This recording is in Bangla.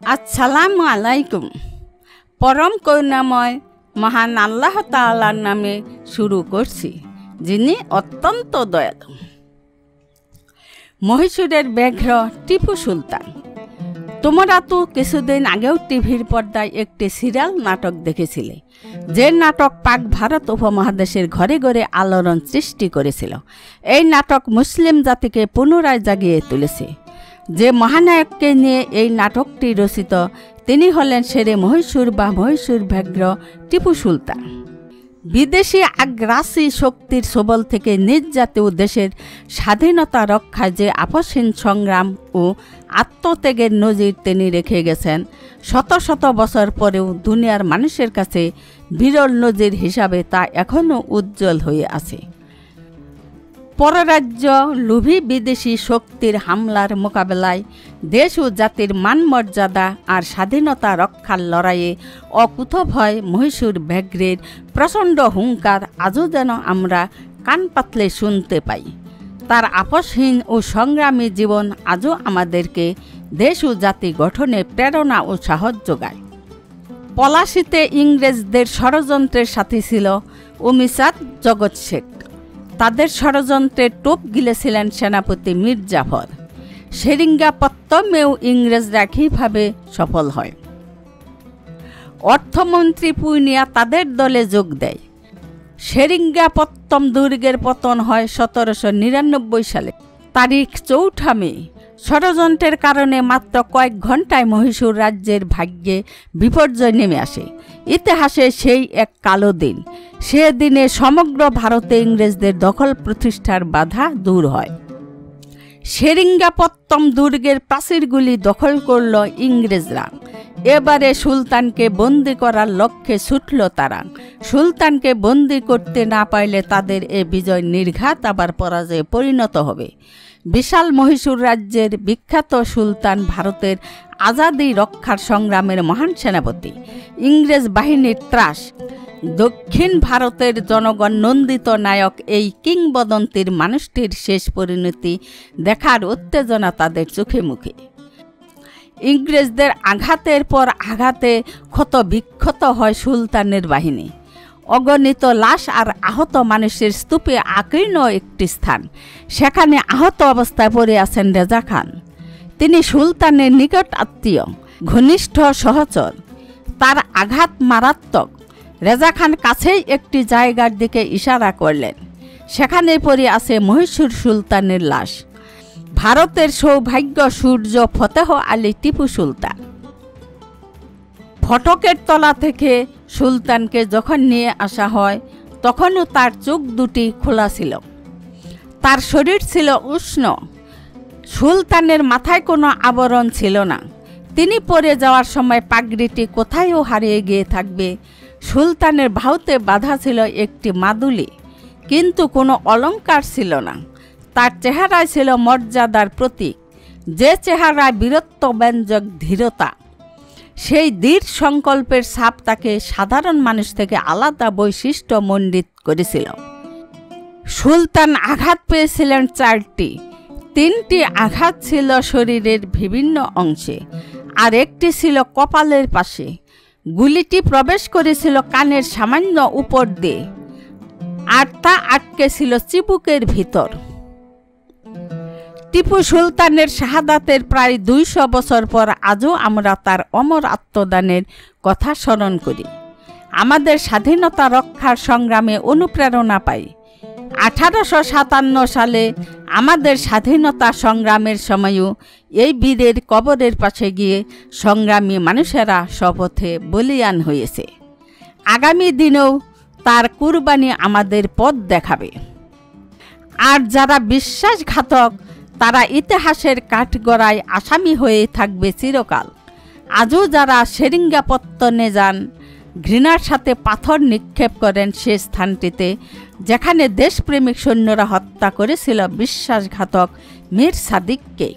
আসসালামু আলাইকুম। পরম করুণাময় মহান আল্লাহ তাআলার নামে শুরু করছি, যিনি অত্যন্ত দয়ালু। মহীশূরের ব্যাঘ্র টিপু সুলতান। তোমরা তো কিছুদিন আগেও টিভির পর্দায় একটি সিরিয়াল নাটক দেখেছিলে, যে নাটক পাক ভারত উপমহাদেশের ঘরে ঘরে আলোড়ন সৃষ্টি করেছিল। এই নাটক মুসলিম জাতিকে পুনরায় জাগিয়ে তুলেছে। যে মহানায়ককে নিয়ে এই নাটকটি রচিত, তিনি হলেন শেরে মহীশূর বা মহীশূর ব্যাঘ্র টিপু সুলতান। বিদেশি আগ্রাসী শক্তির সবল থেকে নিজ জাতীয় দেশের স্বাধীনতা রক্ষায় যে আপসহীন সংগ্রাম ও আত্মত্যাগের নজির তিনি রেখে গেছেন, শত শত বছর পরেও দুনিয়ার মানুষের কাছে বিরল নজির হিসাবে তা এখনও উজ্জ্বল হয়ে আছে। পররাজ্য লোভী বিদেশি শক্তির হামলার মোকাবেলায় দেশ ও জাতির মানমর্যাদা আর স্বাধীনতা রক্ষার লড়াইয়ে অকুতভয় মহীশূর ব্যাঘ্রের প্রচণ্ড হুঙ্কার আজও যেন আমরা কান পাতলে শুনতে পাই। তার আপসহীন ও সংগ্রামী জীবন আজও আমাদেরকে দেশ ও জাতি গঠনে প্রেরণা ও সাহস যোগায়। পলাশিতে ইংরেজদের ষড়যন্ত্রের সাথী ছিল উমিচাঁদ জগৎ শেখ। তাদের ষড়যন্ত্রের টোপ গিলেছিলেন সেনাপতি মীর জাফর। সেরিঙ্গাপত্তমেও ইংরেজরা একইভাবে সফল হয়। অর্থমন্ত্রী পূর্ণিয়া তাদের দলে যোগ দেয়। সেরিঙ্গাপত্তম দুর্গের পতন হয় 1799 সালে, তারিখ 4 মে। ষড়যন্ত্রের কারণে মাত্র কয়েক ঘন্টায় মহীশূর রাজ্যের ভাগ্যে বিপর্যয় নেমে আসে। ইতিহাসে সেই এক কালো দিন। সে দিনে সমগ্র ভারতে ইংরেজদের দখল প্রতিষ্ঠার বাধা দূর হয়। সেরিঙ্গাপত্তম দুর্গের প্রাচীরগুলি দখল করল ইংরেজরা। এবারে সুলতানকে বন্দি করার লক্ষ্যে ছুটল তারা। সুলতানকে বন্দি করতে না পারলে তাদের এ বিজয় নির্ঘাত আবার পরাজয়ে পরিণত হবে। বিশাল মহীশূর রাজ্যের বিখ্যাত সুলতান ভারতের আজাদি রক্ষার সংগ্রামের মহান সেনাপতি। ইংরেজ বাহিনীর ত্রাস, দক্ষিণ ভারতের জনগণ নন্দিত নায়ক এই কিংবদন্তির মানুষটির শেষ পরিণতি দেখার উত্তেজনা তাদের চোখে মুখে। ইংরেজদের আঘাতের পর আঘাতে ক্ষত বিক্ষত হয় সুলতানের বাহিনী। অগণিত লাশ আর আহত মানুষের স্তূপে আকীর্ণ একটি স্থান। সেখানে আহত অবস্থায় পড়ে আছেন রেজা খান। তিনি সুলতানের নিকট আত্মীয়, ঘনিষ্ঠ সহচর। তার আঘাত মারাত্মক। রেজা খান কাছেই একটি জায়গার দিকে ইশারা করলেন। সেখানে পড়ে আছে মহীশূর সুলতানের লাশ, ভারতের সৌভাগ্য সূর্য ফতেহ আলী টিপু সুলতান। ফটকের তলা থেকে সুলতানকে যখন নিয়ে আসা হয়, তখনও তার চোখ দুটি খোলা ছিল। তার শরীর ছিল উষ্ণ। সুলতানের মাথায় কোনো আবরণ ছিল না। তিনি পড়ে যাওয়ার সময় পাগড়িটি কোথায়ও হারিয়ে গিয়ে থাকবে। সুলতানের বাহুতে বাঁধা ছিল একটি মাদুলি, কিন্তু কোনো অলংকার ছিল না। তার চেহারায় ছিল মর্যাদার প্রতীক, যে চেহারায় বীরত্ব ব্যঞ্জক ধীরতা। সেই দৃঢ় সংকল্পের ছাপ তাকে সাধারণ মানুষ থেকে আলাদা বৈশিষ্ট্য মণ্ডিত করেছিল। সুলতান আঘাত পেয়েছিলেন 4টি। 3টি আঘাত ছিল শরীরের বিভিন্ন অংশে, আর একটি ছিল কপালের পাশে। গুলিটি প্রবেশ করেছিল কানের সামান্য উপর দিয়ে, আর তা আটকে ছিল চিবুকের ভিতর। টিপু সুলতানের শাহাদাতের প্রায় 200 বছর পর আজও আমরা তার অমর আত্মদানের কথা স্মরণ করি। আমাদের স্বাধীনতা রক্ষার সংগ্রামে অনুপ্রেরণা পাই। 1857 সালে আমাদের স্বাধীনতা সংগ্রামের সময়ও এই বীরের কবরের পাশে গিয়ে সংগ্রামী মানুষেরা শপথে বলিয়ান হয়েছে। আগামী দিনেও তার কুরবানি আমাদের পথ দেখাবে। আর যারা বিশ্বাসঘাতক, তারা ইতিহাসের কাঠগড়ায় আসামি হয়ে থাকবে চিরকাল। আজও যারা সেরিঙ্গাপত্তনে যান, ঘৃণার সাথে পাথর নিক্ষেপ করেন সে স্থানটিতে যেখানে দেশপ্রেমিক সৈন্যরা হত্যা করেছিল বিশ্বাসঘাতক মীর সাদিককে।